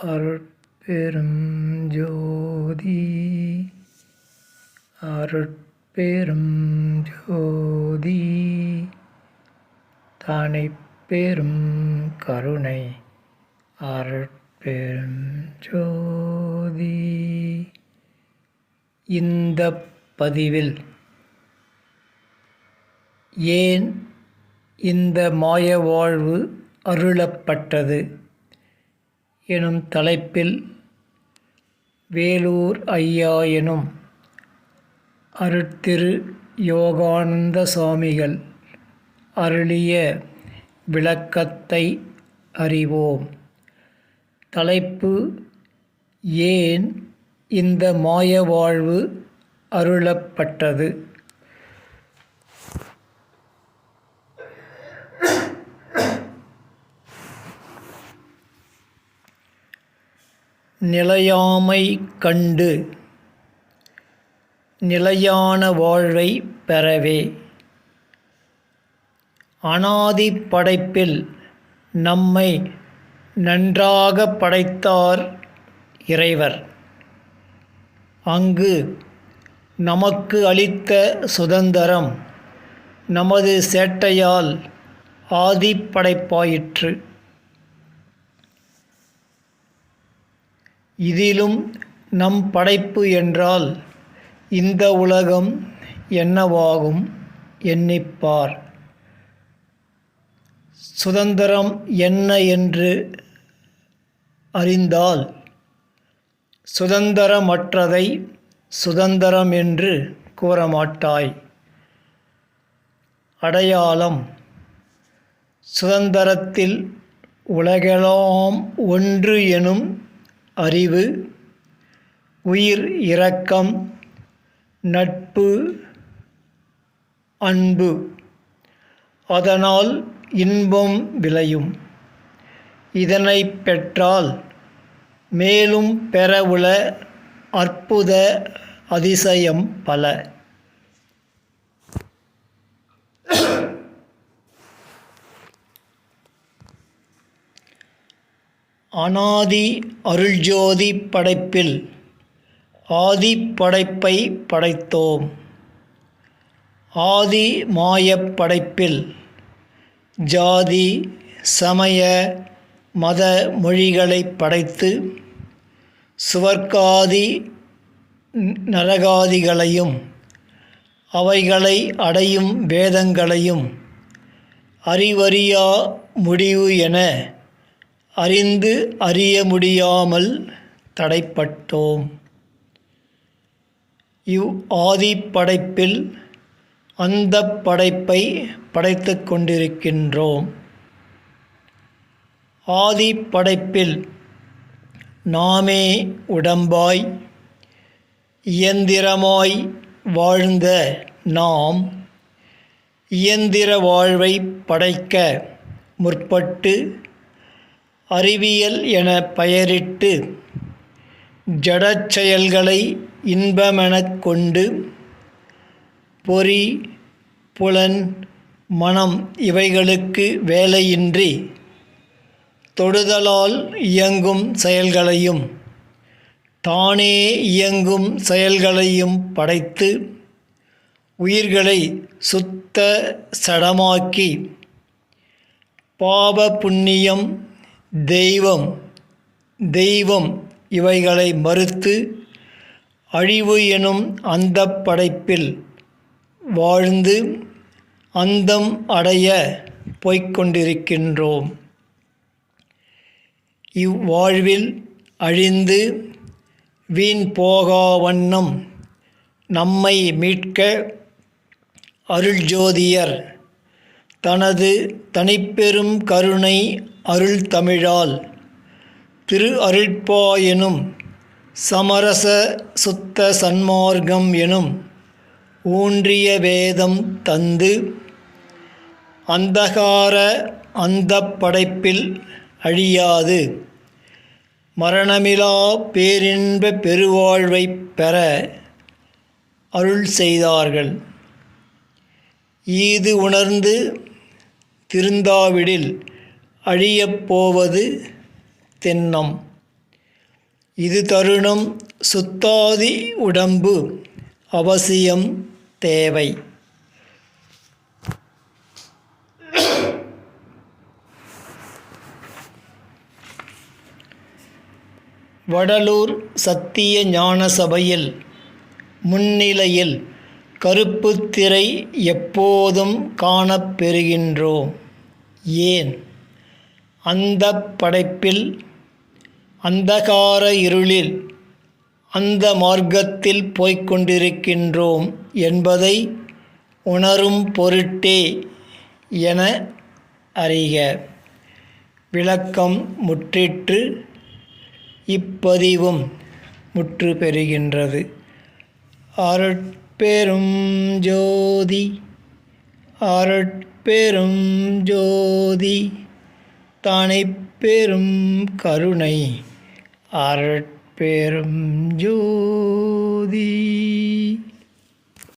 அருட்பெரும் ஜோதி அருட்பெரும் ஜோதி தனிப்பெரும் கருணை அருட்பெரும் ஜோதி. இந்த பதிவில் ஏன் இந்த மாய வாழ்வு அருளப்பட்டது எனும் தலைப்பில் வேலூர் ஐயா எனும் அருட்திரு யோகானந்த சுவாமிகள் அருளிய விளக்கத்தை அறிவோம். தலைப்பு: ஏன் இந்த மாய வாழ்வு அருளப்பட்டது? நிலையாமை கண்டு நிலையான வாழ்வை பெறவே அனாதி படைப்பில் நம்மை நன்றாக படைத்தார் இறைவர். அங்கு நமக்கு அளித்த சுதந்திரம் நமது சேட்டையால் ஆதி படைப்பாயிற்று. இதிலும் நம் படைப்பு என்றால் இந்த உலகம் என்னவாகும் எண்ணிப்பார். சுதந்திரம் என்ன என்று அறிந்தால் சுதந்திரமற்றதை சுதந்திரம் என்று கூறமாட்டாய். அடையாளம்: சுதந்திரத்தில் உலகெல்லாம் ஒன்று எனும் அறிவு, உயிர் இரக்கம், நட்பு, அன்பு. அதனால் இன்பம் விளையும். இதனை பெற்றால் மேலும் பெறவுள அற்புத அதிசயம் பல. அனாதி அருள்ஜோதி படைப்பில் ஆதி படைப்பை படைத்தோம். ஆதி மாயப் படைப்பில் ஜாதி சமய மத மொழிகளை படைத்து சுவர்க்காதி நரகாதிகளையும் அவைகளை அடையும் வேதங்களையும் அறிவறியா முடிவு என அறிந்து அறிய முடியாமல் தடைப்பட்டோம். இவ் ஆதி படைப்பில் அந்த படைப்பை படைத்து கொண்டிருக்கின்றோம். ஆதி படைப்பில் நாமே உடம்பாய் இயந்திரமாய் வாழ்ந்த நாம் இயந்திர வாழ்வை படைக்க முற்பட்டு அறிவியல் என பெயரிட்டு ஜடச் செயல்களை இன்பமெனக் கொண்டு பொறி புலன் மனம் இவைகளுக்கு வேலையின்றி தொடுதலால் இயங்கும் செயல்களையும் தானே இயங்கும் செயல்களையும் படைத்து உயிர்களை சுத்த சடமாக்கி பாப புண்ணியம் தெய்வம் இவைகளை மறுத்து அழிவு எனும் அந்த படைப்பில் வாழ்ந்து அந்தம் அடைய போய்க்கொண்டிருக்கின்றோம். இவ்வாழ்வில் அழிந்து வீண் போகா வண்ணம் நம்மை மீட்க அருள்ஜோதியர் தனது தனிப்பெரும் கருணை அருள் தமிழால் திரு அருட்பா எனும் சமரச சுத்த சன்மார்க்கம் எனும் ஊன்றிய வேதம் தந்து அந்தகார அந்த படைப்பில் அழியாது மரணமிலா பேரின்ப பெருவாழ்வை பெற அருள் செய்தார்கள். ஈது உணர்ந்து திருந்தாவிடில் அழியப் போவது தென்னம். இது தருணம் சுத்தாதி உடம்பு அவசியம் தேவை. வடலூர் சத்திய ஞான சபையில் முன்னிலையில் கருப்புத் திரை எப்போதும் காணப்பெறுகின்றோம். ஏன்? அந்தப் படைப்பில் அந்தகார இருளில் அந்த மார்க்கத்தில் போய்க்கொண்டிருக்கின்றோம் என்பதை உணரும் பொருட்டே என அறிக. விளக்கம் முற்றிற்று. இப்பதிவும் முற்று பெறுகின்றது. அருட்பெரும் ஜோதி அருட்பெரும் ஜோதி தனிப்பெரும் கருணை அருட்பெரும் ஜோதி.